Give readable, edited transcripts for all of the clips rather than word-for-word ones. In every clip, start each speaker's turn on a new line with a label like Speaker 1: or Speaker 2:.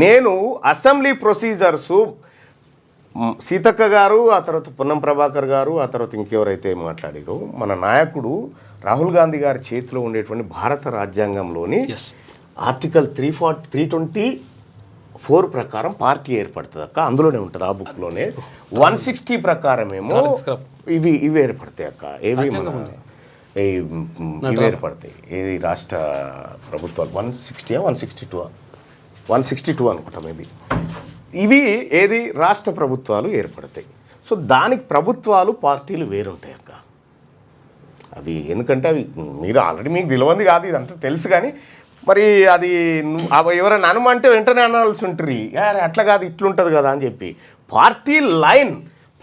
Speaker 1: నేను అసెంబ్లీ ప్రొసీజర్సు సీతక్క గారు, ఆ తర్వాత పొన్నం ప్రభాకర్ గారు, ఆ తర్వాత ఇంకెవరైతే మాట్లాడారో మన నాయకుడు రాహుల్ గాంధీ గారి చేతిలో ఉండేటువంటి భారత రాజ్యాంగంలోని ఆర్టికల్ 324 ప్రకారం పార్టీ ఏర్పడుతుంది అక్క. అందులోనే ఉంటుంది ఆ బుక్లోనే. 160 ప్రకారం ఏమో ఇవి ఏర్పడతాయి అక్క. ఏవి ఇవి ఏర్పడతాయి. ఏది రాష్ట్ర ప్రభుత్వాలు 162 అనుకుంటా మేబీ. ఇవి ఏది రాష్ట్ర ప్రభుత్వాలు ఏర్పడతాయి. సో దానికి ప్రభుత్వాలు పార్టీలు వేరుంటాయి అక్క. అవి ఎందుకంటే అవి మీరు ఆల్రెడీ మీకు తెలియంది కాదు, ఇదంతా తెలుసు. కానీ మరి అది ఎవరైనా అనుమంటే వెంటనే అనాల్సి ఉంటుంది, అట్లా కాదు ఇట్లుంటుంది కదా అని చెప్పి.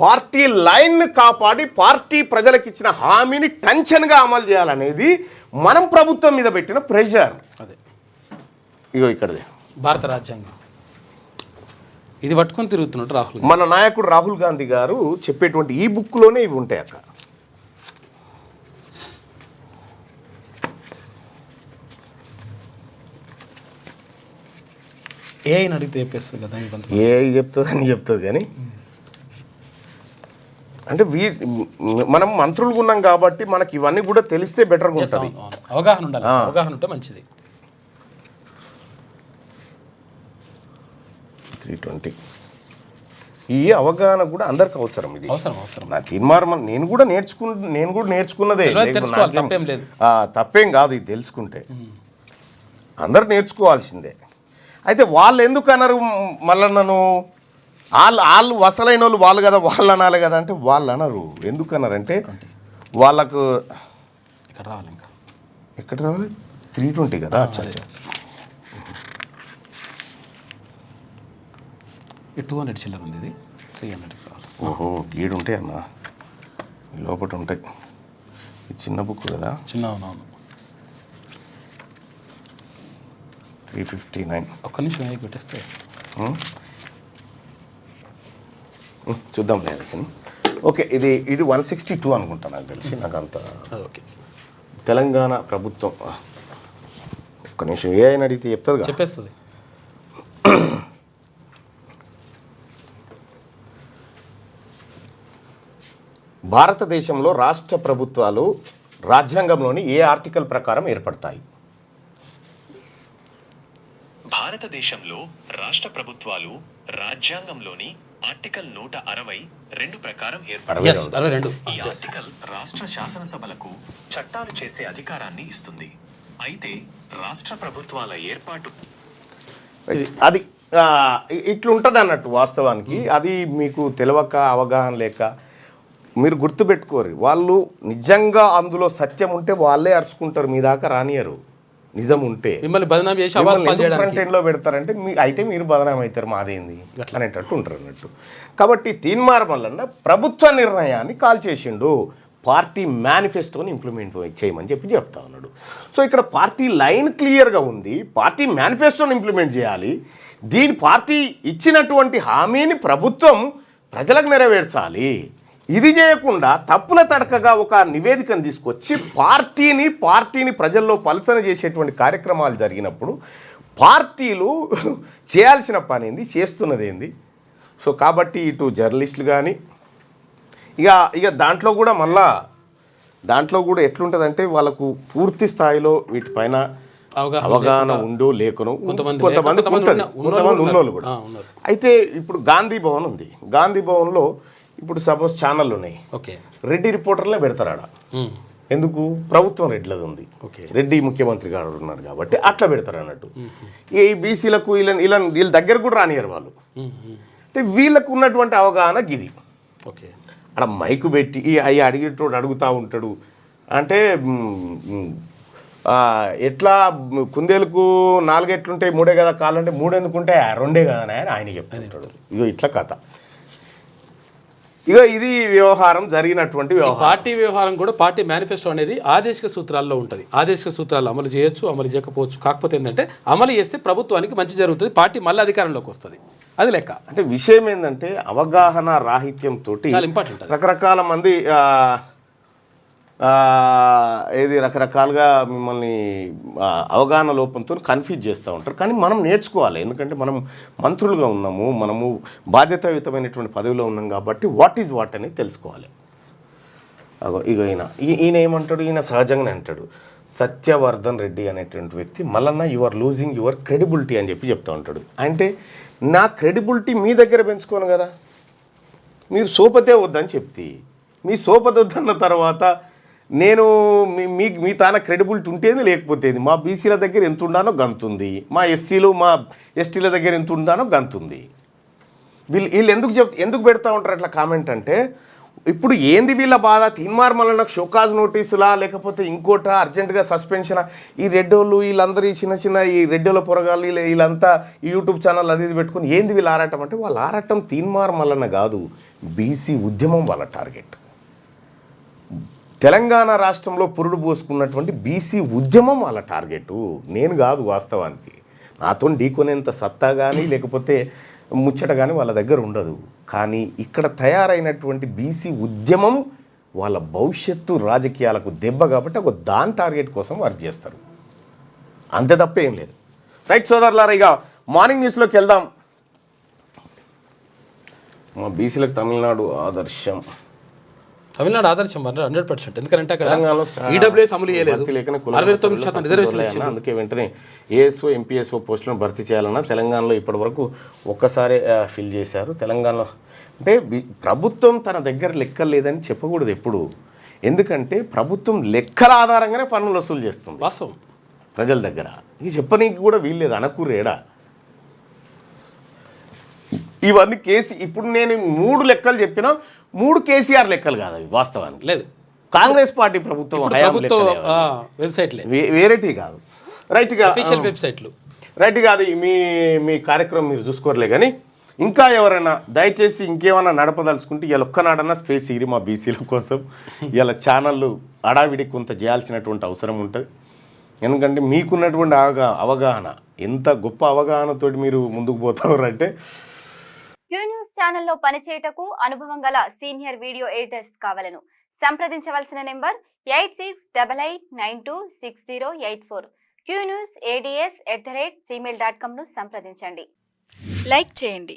Speaker 1: పార్టీ లైన్ కాపాడి పార్టీ ప్రజలకు ఇచ్చిన హామీని టెన్షన్గా అమలు చేయాలనేది మనం ప్రభుత్వం మీద పెట్టిన ప్రెషర్.
Speaker 2: అదే
Speaker 1: ఇగో ఇక్కడదే
Speaker 2: భారత రాజ్యాంగం ఇది పట్టుకొని తిరుగుతున్నట్టు రాహుల్
Speaker 1: మన నాయకుడు రాహుల్ గాంధీ గారు చెప్పేటువంటి ఈ బుక్లోనే ఇవి ఉంటాయి అక్క.
Speaker 2: ఏఐ అడిగితే చెప్పేస్తుంది కదా,
Speaker 1: ఏఐ చెప్తుంది కానీ అంటే మనం మంత్రులు ఉన్నాం కాబట్టి మనకి ఇవన్నీ కూడా తెలిస్తే బెటర్గా ఉంటుంది.
Speaker 2: అవగాహన ఉండాలి, అవగాహన ఉంటే మంచిది.
Speaker 1: 320 ఈ అవగాహన కూడా అందరికి అవసరం. ఇది
Speaker 2: అవసరం
Speaker 1: నా తీర్మానం నేను కూడా నేర్చుకున్నదే, తప్పేం కాదు. ఇది తెలుసుకుంటే అందరు నేర్చుకోవాల్సిందే. అయితే వాళ్ళు ఎందుకు అన్నారు మళ్ళీ నన్ను వాళ్ళు వసలైన వాళ్ళు కదా, వాళ్ళు అనాలి కదా అంటే వాళ్ళు అనరు. ఎందుకు అన్నారంటే వాళ్ళకు
Speaker 2: ఇక్కడ రావాలి, ఇంకా
Speaker 1: ఎక్కడ రావాలి 320 కదా. అచ్చా
Speaker 2: 200 చిల్లర ఉంది, ఇది 300 కావాలి.
Speaker 1: ఓహో గీడు ఉంటాయి అన్న, లోపల ఉంటాయి. ఇది చిన్న బుక్ కదా,
Speaker 2: చిన్న. అవునవును
Speaker 1: 359.
Speaker 2: ఒక్క నిమిషం అయ్యి కొట్టేస్తే
Speaker 1: చూద్దాం లేదు కానీ. ఓకే ఇది 162 అనుకుంటా నాకు తెలిసి. నాకు అంత
Speaker 2: ఓకే.
Speaker 1: తెలంగాణ ప్రభుత్వం ఒక్క నిమిషం ఏ అయినా అడిగితే చెప్తుంది,
Speaker 2: చెప్పేస్తుంది.
Speaker 1: భారతదేశంలో రాష్ట్ర ప్రభుత్వాలు రాజ్యాంగంలోని ఏ ఆర్టికల్ ప్రకారం ఏర్పడతాయి?
Speaker 3: భారతదేశంలో రాష్ట్ర ప్రభుత్వాలు రాజ్యాంగంలోని ఆర్టికల్ 162 ప్రకారం ఏర్పడతాయి. ఈ ఆర్టికల్ రాష్ట్ర శాసనసభలకు చట్టాలు చేసే అధికారాన్ని ఇస్తుంది. అయితే రాష్ట్ర ప్రభుత్వాల ఏర్పాటు
Speaker 1: అది ఇట్లుంటుంది అన్నట్టు వాస్తవానికి. అది మీకు తెలియక అవగాహన లేక మీరు గుర్తుపెట్టుకోరు. వాళ్ళు నిజంగా అందులో సత్యం ఉంటే వాళ్ళే అరుచుకుంటారు, మీ దాకా రానియరు. నిజం ఉంటే
Speaker 2: మిమ్మల్ని బదనాం చేసి
Speaker 1: ఫ్రంట్ ఎండ్లో పెడతారంటే అయితే మీరు బదనాం అవుతారు, మాదేంది అనేటట్టు ఉంటారు అన్నట్టు. కాబట్టి తీన్మార్మల్లన్న ప్రభుత్వ నిర్ణయాన్ని కాల్ చేసిండు, పార్టీ మేనిఫెస్టోని ఇంప్లిమెంట్ చేయమని చెప్తా ఉన్నాడు. సో ఇక్కడ పార్టీ లైన్ క్లియర్గా ఉంది, పార్టీ మేనిఫెస్టోని ఇంప్లిమెంట్ చేయాలి. దీని పార్టీ ఇచ్చినటువంటి హామీని ప్రభుత్వం ప్రజలకు నెరవేర్చాలి. ఇది చేయకుండా తప్పుల తడకగా ఒక నివేదికను తీసుకొచ్చి పార్టీని ప్రజల్లో పలచన చేసేటువంటి కార్యక్రమాలు జరిగినప్పుడు పార్టీలు చేయాల్సిన పని ఏంది, చేస్తున్నది ఏంది? సో కాబట్టి ఇటు జర్నలిస్టులు కానీ ఇక దాంట్లో కూడా ఎట్లుంటుందంటే వాళ్ళకు పూర్తి స్థాయిలో వీటిపైన అవగాహన ఉందో లేకనో కొంతమంది ఉన్నోళ్ళు కూడా. అయితే ఇప్పుడు గాంధీ భవన్ ఉంది, గాంధీ భవన్లో ఇప్పుడు సపోజ్ ఛానళ్ళు ఉన్నాయి, రెడ్డి రిపోర్టర్లే పెడతారు ఆడ. ఎందుకు? ప్రభుత్వం రెడ్లది ఉంది, రెడ్డి ముఖ్యమంత్రి గారు ఉన్నాడు కాబట్టి అట్లా పెడతారు అన్నట్టు. ఈ బీసీలకు వీళ్ళ దగ్గర కూడా రానియరు వాళ్ళు. అంటే వీళ్ళకు ఉన్నటువంటి అవగాహన గిది. అక్కడ మైకు పెట్టి అవి అడిగేటోడు అడుగుతూ ఉంటాడు. అంటే ఎట్లా కుందేలకు 4 ఎట్లుంటాయి, 3 కదా కాలంటే 3 ఎందుకుంటే 2 కదా ఆయన చెప్తుంటాడు. ఇగో ఇట్లా కథ. ఇక ఇది వ్యవహారం జరిగినటువంటి వ్యవహారం.
Speaker 2: పార్టీ వ్యవహారం కూడా పార్టీ మేనిఫెస్టో అనేది ఆదేశిక సూత్రాల్లో ఉంటుంది. ఆదేశిక సూత్రాలు అమలు చేయొచ్చు, అమలు చేయకపోవచ్చు. కాకపోతే ఏంటంటే అమలు చేస్తే ప్రభుత్వానికి మంచి జరుగుతుంది, పార్టీ మళ్ళీ అధికారంలోకి వస్తుంది. అది లెక్క.
Speaker 1: అంటే విషయం ఏంటంటే అవగాహన రాహిత్యంతో
Speaker 2: చాలా ఇంపార్టెంట్.
Speaker 1: రకరకాల మంది ఏది రకరకాలుగా మిమ్మల్ని అవగాహన లోపంతో కన్ఫ్యూజ్ చేస్తూ ఉంటారు. కానీ మనం నేర్చుకోవాలి, ఎందుకంటే మనం మంత్రులుగా ఉన్నాము, మనము బాధ్యతాయుతమైనటువంటి పదవిలో ఉన్నాం కాబట్టి వాట్ ఈజ్ వాట్ అని తెలుసుకోవాలి. ఇక ఈయన ఏమంటాడు, ఈయన సహజంగానే అంటాడు, సత్యవర్ధన్ రెడ్డి అనేటువంటి వ్యక్తి మళ్ళీ you are losing your credibility అని చెప్తూ ఉంటాడు. అంటే నా క్రెడిబిలిటీ మీ దగ్గర పెంచుకోను కదా, మీరు సోపతే వద్దని చెప్తే, మీ సోపతి వద్దన్న తర్వాత నేను మీ తాన క్రెడిబిలిటీ ఉంటేది లేకపోతేది. మా బీసీల దగ్గర ఎంత ఉండానో గంతుంది, మా ఎస్సీలు మా ఎస్టీల దగ్గర ఎంత ఉండానో గంతుంది. వీళ్ళు ఎందుకు పెడతా ఉంటారు అట్లా కామెంట్ అంటే, ఇప్పుడు ఏంది వీళ్ళ బాధ, తీన్మార్ మల్లన్నకు షోకాజ్ నోటీసులా లేకపోతే ఇంకోట అర్జెంటుగా సస్పెన్షనా, ఈ రెడ్డోళ్ళు వీళ్ళందరూ ఈ చిన్న ఈ రెడ్డోళ్ళ పొరగాళ్ళు వీళ్ళంతా ఈ యూట్యూబ్ ఛానల్ అది పెట్టుకుని ఏంది వీళ్ళు ఆరాటం అంటే, వాళ్ళ ఆరాటం తీన్మార్ మల్లన్న కాదు, బీసీ ఉద్యమం వాళ్ళ టార్గెట్. తెలంగాణ రాష్ట్రంలో పురుడు పోసుకున్నటువంటి బీసీ ఉద్యమం వాళ్ళ టార్గెటు, నేను కాదు. వాస్తవానికి నాతో ఢీకొనేంత సత్తా కానీ లేకపోతే ముచ్చట కానీ వాళ్ళ దగ్గర ఉండదు. కానీ ఇక్కడ తయారైనటువంటి బీసీ ఉద్యమం వాళ్ళ భవిష్యత్తు రాజకీయాలకు దెబ్బ కాబట్టి దాని టార్గెట్ కోసం వర్క్ చేస్తారు, అంతే తప్ప ఏం లేదు. రైట్ సోదరులారా, ఇక మార్నింగ్ న్యూస్లోకి వెళ్దాం. మా బీసీలకు తమిళనాడు ఆదర్శం
Speaker 2: 100%. ఎందుకంటే అక్కడ ఈడబ్ల్యూఎస్ అమలు చేయలేదు, 69% రిజర్వేషన్ ఇచ్చింది.
Speaker 1: అందుకే వెంటనే ఏఎస్ఓ ఎంపీఎస్ఓ పోస్టులను భర్తీ చేయాలన్నా తెలంగాణలో ఇప్పటివరకు ఒక్కసారి ఫిల్ చేశారు. తెలంగాణలో అంటే ప్రభుత్వం తన దగ్గర లెక్కలు లేదని చెప్పకూడదు ఎప్పుడు, ఎందుకంటే ప్రభుత్వం లెక్కల ఆధారంగానే పన్నులు వసూలు చేస్తుంది
Speaker 2: వాస్తవం
Speaker 1: ప్రజల దగ్గర. ఇది చెప్పనీకి కూడా వీల్లేదు, అనకూరేడా. ఇవన్నీ ఇప్పుడు నేను 3 లెక్కలు చెప్పినా 3 కేసీఆర్ లెక్కలు కాదు అవి, వాస్తవానికి
Speaker 2: లేదు.
Speaker 1: కాంగ్రెస్ పార్టీ ప్రభుత్వం
Speaker 2: వెబ్సైట్లే
Speaker 1: వేరేటి కాదు. రైట్గా
Speaker 2: వెబ్సైట్లు
Speaker 1: రైట్గా అది మీ కార్యక్రమం మీరు చూసుకోరలే. కానీ ఇంకా ఎవరైనా దయచేసి ఇంకేమైనా నడపదలుచుకుంటే ఇలా ఒక్కనాడన్నా స్పేస్ ఇరి మా బీసీల కోసం. ఇలా ఛానళ్ళు అడావిడి కొంత చేయాల్సినటువంటి అవసరం ఉంటుంది, ఎందుకంటే మీకున్నటువంటి అవగాహన ఎంత గొప్ప అవగాహనతో మీరు ముందుకు పోతారంటే.
Speaker 4: క్యూ న్యూస్ ఛానల్లో పనిచేయటకు అనుభవం గల సీనియర్ వీడియో ఎడిటర్స్ కావాలను సంప్రదించవలసిన నెంబర్ 8688926084. qnewsads@gmail.com ను సంప్రదించండి. లైక్ చేయండి.